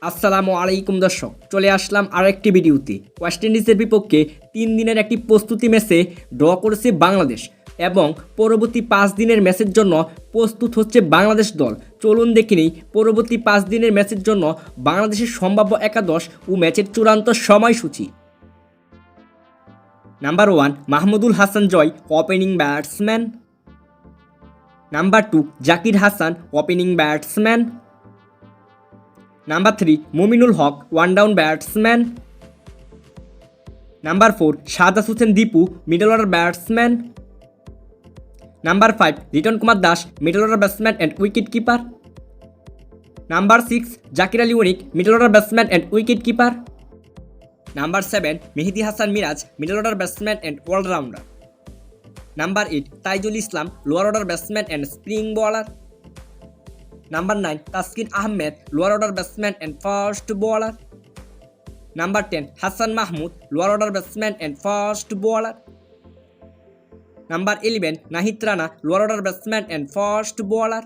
আসসালামু আলাইকুম দর্শক, চলে আসলাম আরেকটি ভিডিওতে। ওয়েস্ট ইন্ডিজের বিপক্ষে 3 দিনের একটি প্রস্তুতি ম্যাচে ড্র করেছে বাংলাদেশ এবং পরবর্তী 5 দিনের ম্যাচের জন্য প্রস্তুত হচ্ছে বাংলাদেশ দল। চলুন দেখে নিই পরবর্তী 5 দিনের ম্যাচের জন্য বাংলাদেশের সম্ভাব্য একাদশ ও ম্যাচের চূড়ান্ত সময়সূচি। Number 1 Mahmudul Hasan Joy, opening batsman. Number 2 Zakir Hasan, opening batsman. Number 3 Mominul Haque, one down batsman. Number 4 Shahadat Hossain Dipu, middle order batsman. Number 5 Liton Kumar Das, middle order batsman and wicket keeper. Number 6 Zakir Ali Anik, middle order batsman and wicket keeper. Number 7 Mehidy Hasan Miraz, middle order batsman and allrounder. Number 8 Taijul Islam, lower order batsman and spin bowler. Number 9 Taskin Ahmed, lower order batsman and fast bowler. Number 10 Hasan Mahmud, lower order batsman and fast bowler. Number 11 Nahid Rana, lower order batsman and fast bowler.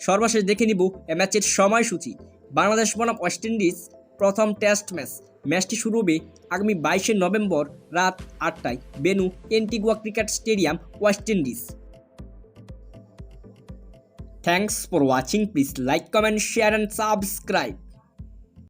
সর্বশেষ দেখে নিব এ ম্যাচের সময়সূচি। বাংলাদেশ বনাম West Indies প্রথম test ম্যাচটি শুরু হবে আগামী 22 নভেম্বর রাত 8টায়, venue Antigua cricket stadium, West Indies. Thanks for watching, please like, comment, share and subscribe.